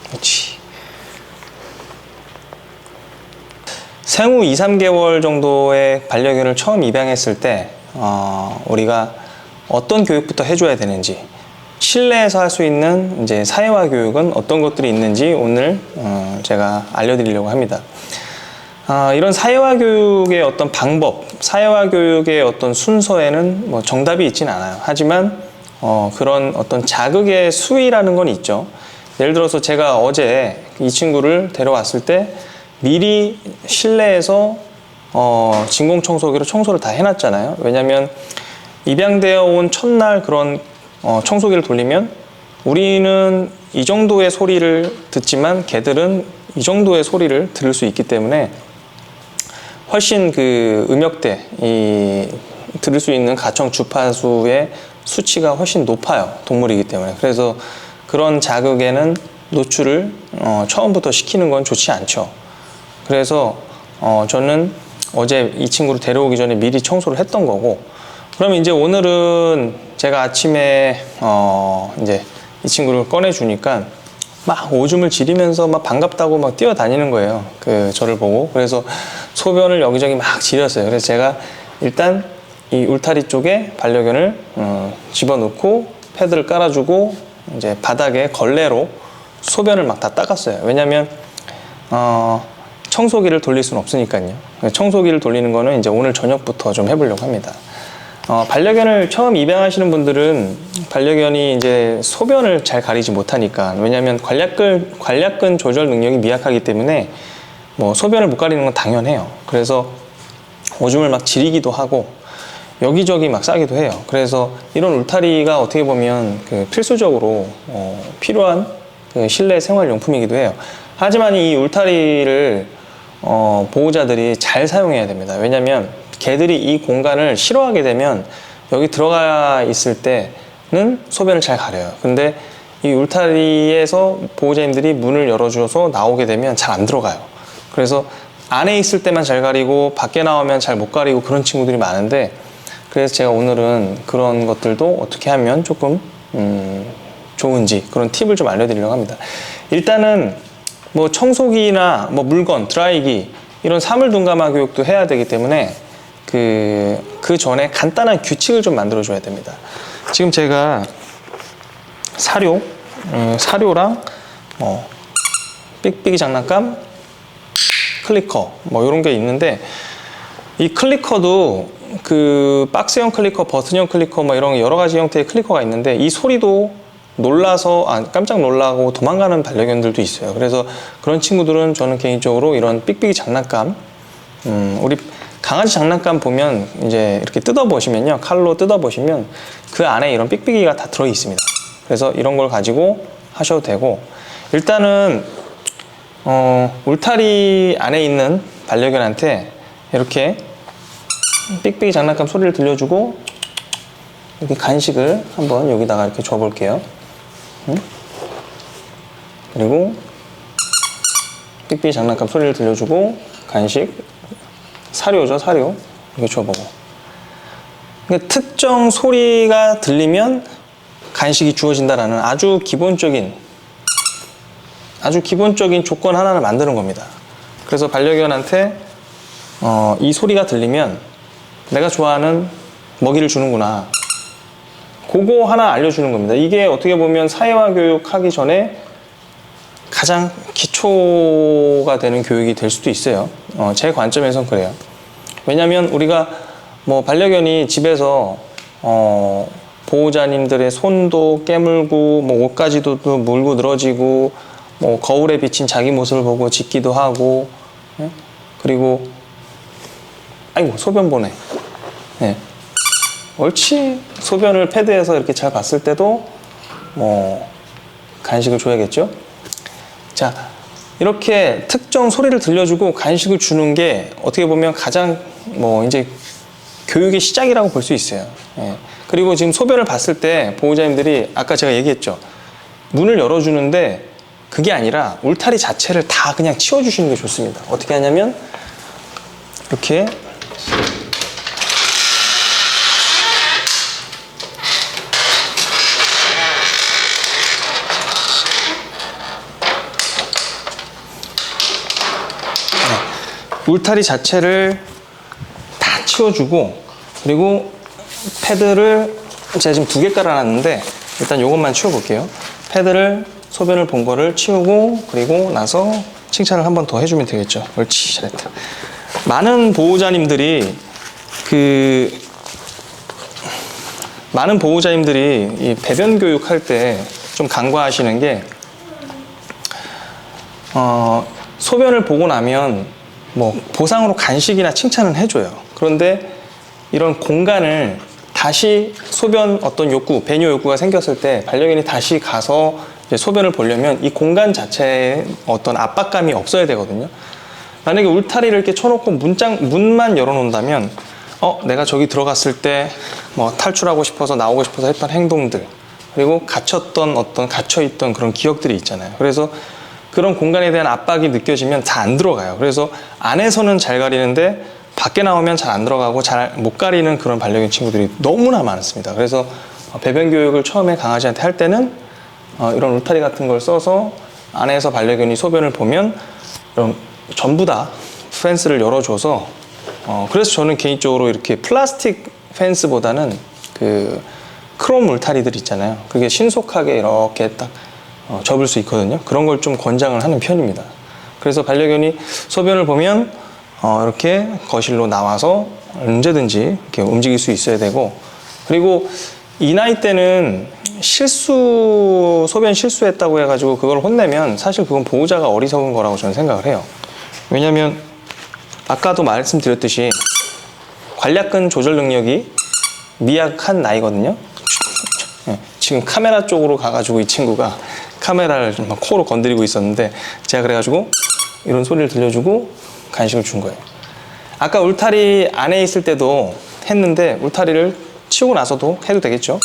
그렇지. 생후 2, 3개월 정도의 반려견을 처음 입양했을 때 우리가 어떤 교육부터 해줘야 되는지, 실내에서 할 수 있는 이제 사회화 교육은 어떤 것들이 있는지 오늘 제가 알려드리려고 합니다. 이런 사회화 교육의 어떤 방법, 사회화 교육의 어떤 순서에는 뭐 정답이 있진 않아요. 하지만 그런 어떤 자극의 수위라는 건 있죠. 예를 들어서 제가 어제 이 친구를 데려왔을 때 미리 실내에서 진공청소기로 청소를 다 해놨잖아요. 왜냐면 입양되어 온 첫날 그런 청소기를 돌리면 우리는 이 정도의 소리를 듣지만 개들은 이 정도의 소리를 들을 수 있기 때문에 훨씬 그 음역대, 들을 수 있는 가청 주파수의 수치가 훨씬 높아요. 동물이기 때문에. 그래서 그런 자극에는 노출을 처음부터 시키는 건 좋지 않죠. 그래서 저는 어제 이 친구를 데려오기 전에 미리 청소를 했던 거고, 그러면 이제 오늘은 제가 아침에 이제 이 친구를 꺼내 주니까 막 오줌을 지리면서 막 반갑다고 막 뛰어다니는 거예요. 저를 보고. 그래서 소변을 여기저기 막 지렸어요. 그래서 제가 일단 이 울타리 쪽에 반려견을 집어넣고 패드를 깔아주고 이제 바닥에 걸레로 소변을 막 다 닦았어요. 왜냐면 청소기를 돌릴 수는 없으니까요. 청소기를 돌리는 거는 이제 오늘 저녁부터 좀 해보려고 합니다. 반려견을 처음 입양하시는 분들은 반려견이 이제 소변을 잘 가리지 못하니까, 왜냐하면 관략근 조절 능력이 미약하기 때문에 뭐 소변을 못 가리는 건 당연해요. 그래서 오줌을 막 지리기도 하고 여기저기 막 싸기도 해요. 그래서 이런 울타리가 어떻게 보면 필수적으로 필요한 실내 생활용품이기도 해요. 하지만 이 울타리를 보호자들이 잘 사용해야 됩니다. 왜냐하면 개들이 이 공간을 싫어하게 되면 여기 들어가 있을 때는 소변을 잘 가려요. 근데 이 울타리에서 보호자님들이 문을 열어줘서 나오게 되면 잘 안 들어가요. 그래서 안에 있을 때만 잘 가리고 밖에 나오면 잘 못 가리고 그런 친구들이 많은데, 그래서 제가 오늘은 그런 것들도 어떻게 하면 조금 좋은지 그런 팁을 좀 알려드리려고 합니다. 일단은 뭐 청소기나 뭐 물건, 드라이기 이런 사물둔감화 교육도 해야 되기 때문에 그 전에 간단한 규칙을 좀 만들어 줘야 됩니다. 지금 제가 사료랑 삑삑이 장난감, 클리커 뭐 이런 게 있는데, 이 클리커도 박스형 클리커, 버튼형 클리커 뭐 이런 여러 가지 형태의 클리커가 있는데, 이 소리도 놀라서 깜짝 놀라고 도망가는 반려견들도 있어요. 그래서 그런 친구들은 저는 개인적으로 이런 삑삑이 장난감, 우리 강아지 장난감 보면 이제 이렇게 뜯어보시면요, 칼로 뜯어보시면 그 안에 이런 삑삑이가 다 들어 있습니다. 그래서 이런 걸 가지고 하셔도 되고, 일단은 울타리 안에 있는 반려견한테 이렇게 삑삑이 장난감 소리를 들려주고 이렇게 간식을 한번 여기다가 이렇게 줘볼게요. 그리고 삑삑이 장난감 소리를 들려주고 간식, 사료죠, 사료. 이렇게 줘보고. 그러니까 특정 소리가 들리면 간식이 주어진다라는 아주 기본적인 조건 하나를 만드는 겁니다. 그래서 반려견한테 이 소리가 들리면 내가 좋아하는 먹이를 주는구나, 그거 하나 알려주는 겁니다. 이게 어떻게 보면 사회화 교육하기 전에 가장 기초가 되는 교육이 될 수도 있어요. 제 관점에선 그래요. 왜냐면 우리가 뭐 반려견이 집에서 보호자님들의 손도 깨물고 뭐 옷까지도 물고 늘어지고 뭐 거울에 비친 자기 모습을 보고 짖기도 하고, 그리고 아이고 소변 보네. 네. 옳지. 소변을 패드에서 이렇게 잘 봤을 때도 뭐 간식을 줘야겠죠. 자, 이렇게 특정 소리를 들려주고 간식을 주는 게 어떻게 보면 가장 뭐 이제 교육의 시작이라고 볼 수 있어요. 예. 그리고 지금 소변을 봤을 때 보호자님들이 아까 제가 얘기했죠. 문을 열어주는데 그게 아니라 울타리 자체를 다 그냥 치워주시는 게 좋습니다. 어떻게 하냐면 이렇게 울타리 자체를 다 치워주고, 그리고 패드를 제가 지금 2개 깔아놨는데 일단 이것만 치워볼게요. 패드를 소변을 본 거를 치우고, 그리고 나서 칭찬을 한 번 더 해주면 되겠죠. 옳지, 잘했다. 많은 보호자님들이 이 배변 교육할 때 좀 간과하시는 게, 소변을 보고 나면 뭐 보상으로 간식이나 칭찬은 해줘요. 그런데 이런 공간을 다시 소변 어떤 욕구, 배뇨 욕구가 생겼을 때 반려견이 다시 가서 이제 소변을 보려면 이 공간 자체에 어떤 압박감이 없어야 되거든요. 만약에 울타리를 이렇게 쳐놓고 문만 열어놓는다면, 내가 저기 들어갔을 때 뭐 탈출하고 싶어서 나오고 싶어서 했던 행동들, 그리고 갇혀있던 그런 기억들이 있잖아요. 그래서 그런 공간에 대한 압박이 느껴지면 잘 안 들어가요. 그래서 안에서는 잘 가리는데 밖에 나오면 잘 안 들어가고 잘 못 가리는 그런 반려견 친구들이 너무나 많습니다. 그래서 배변 교육을 처음에 강아지한테 할 때는 이런 울타리 같은 걸 써서 안에서 반려견이 소변을 보면 이런 전부 다 펜스를 열어줘서, 그래서 저는 개인적으로 이렇게 플라스틱 펜스보다는 그 크롬 울타리들 있잖아요. 그게 신속하게 이렇게 딱 접을 수 있거든요. 그런 걸 좀 권장을 하는 편입니다. 그래서 반려견이 소변을 보면 이렇게 거실로 나와서 언제든지 이렇게 움직일 수 있어야 되고, 그리고 이 나이 때는 소변 실수했다고 해가지고 그걸 혼내면 사실 그건 보호자가 어리석은 거라고 저는 생각을 해요. 왜냐면 아까도 말씀드렸듯이 관략근 조절 능력이 미약한 나이거든요. 지금 카메라 쪽으로 가가지고 이 친구가 카메라를 막 코로 건드리고 있었는데, 제가 그래가지고 이런 소리를 들려주고 간식을 준 거예요. 아까 울타리 안에 있을 때도 했는데 울타리를 치우고 나서도 해도 되겠죠.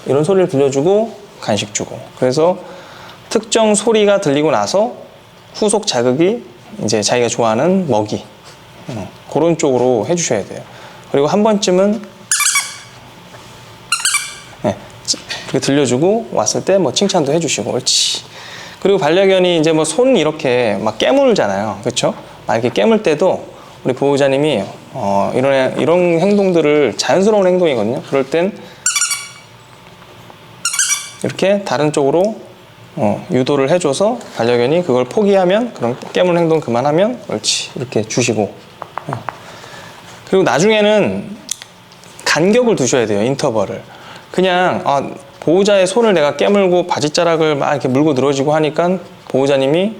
이런 소리를 들려주고 간식 주고, 그래서 특정 소리가 들리고 나서 후속 자극이 이제 자기가 좋아하는 먹이, 그런 쪽으로 해주셔야 돼요. 그리고 한 번쯤은 이렇게 들려주고 왔을 때 뭐 칭찬도 해주시고, 옳지. 그리고 반려견이 이제 뭐 손 이렇게 막 깨물잖아요, 그렇죠? 막 이렇게 깨물 때도 우리 보호자님이 이런 행동들을 자연스러운 행동이거든요. 그럴 땐 이렇게 다른 쪽으로 유도를 해줘서 반려견이 그걸 포기하면, 그런 깨물 행동 그만하면 옳지, 이렇게 주시고. 그리고 나중에는 간격을 두셔야 돼요, 인터벌을. 그냥 보호자의 손을 내가 깨물고 바지자락을 막 이렇게 물고 늘어지고 하니까 보호자님이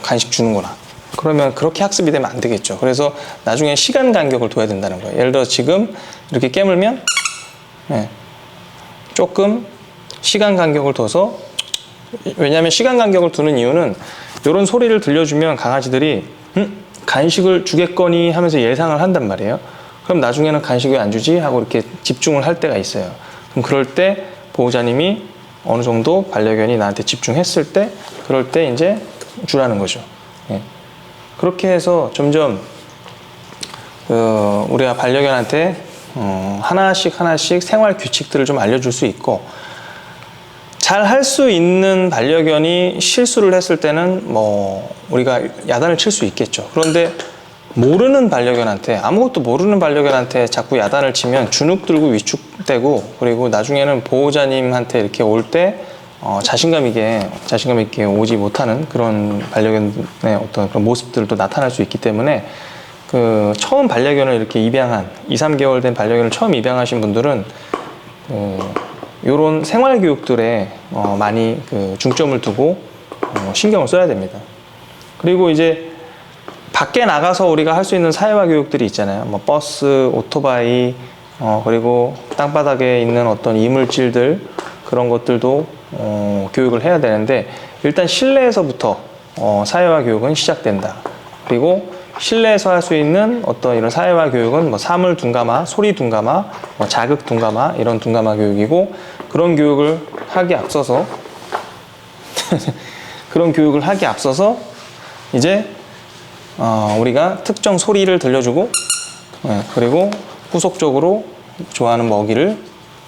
간식 주는구나. 그러면 그렇게 학습이 되면 안 되겠죠. 그래서 나중에 시간 간격을 둬야 된다는 거예요. 예를 들어 지금 이렇게 깨물면 조금 시간 간격을 둬서, 왜냐하면 시간 간격을 두는 이유는 이런 소리를 들려주면 강아지들이 간식을 주겠거니 하면서 예상을 한단 말이에요. 그럼 나중에는 간식 왜 안 주지? 하고 이렇게 집중을 할 때가 있어요. 그럼 그럴 때 보호자님이 어느 정도 반려견이 나한테 집중했을 때, 그럴 때 이제 주라는 거죠. 그렇게 해서 점점 우리가 반려견한테 하나씩 생활 규칙들을 좀 알려줄 수 있고, 잘 할 수 있는 반려견이 실수를 했을 때는 뭐 우리가 야단을 칠 수 있겠죠. 그런데 모르는 반려견한테, 아무것도 모르는 반려견한테 자꾸 야단을 치면 주눅 들고 위축되고, 그리고 나중에는 보호자님한테 이렇게 올 때 자신감 있게 오지 못하는 그런 반려견의 어떤 그런 모습들도 나타날 수 있기 때문에, 처음 반려견을 이렇게 입양한 2~3개월 된 반려견을 처음 입양하신 분들은 이런 생활 교육들에 많이 중점을 두고 신경을 써야 됩니다. 그리고 이제 밖에 나가서 우리가 할 수 있는 사회화 교육들이 있잖아요. 뭐 버스, 오토바이, 그리고 땅바닥에 있는 어떤 이물질들, 그런 것들도 교육을 해야 되는데, 일단 실내에서부터 사회화 교육은 시작된다. 그리고 실내에서 할 수 있는 어떤 이런 사회화 교육은 뭐 사물 둔감화, 소리 둔감화, 뭐 자극 둔감화, 이런 둔감화 교육이고, 그런 교육을 하기 앞서서 이제 우리가 특정 소리를 들려주고, 그리고 후속적으로 좋아하는 먹이를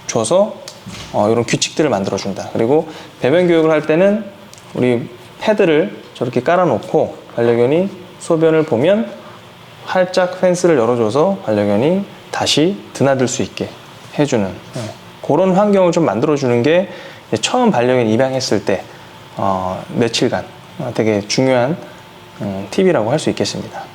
줘서 이런 규칙들을 만들어준다. 그리고 배변 교육을 할 때는 우리 패드를 저렇게 깔아놓고 반려견이 소변을 보면 활짝 펜스를 열어줘서 반려견이 다시 드나들 수 있게 해주는 그런 환경을 좀 만들어주는 게 처음 반려견 입양했을 때 며칠간 되게 중요한 팁이라고 할 수 있겠습니다.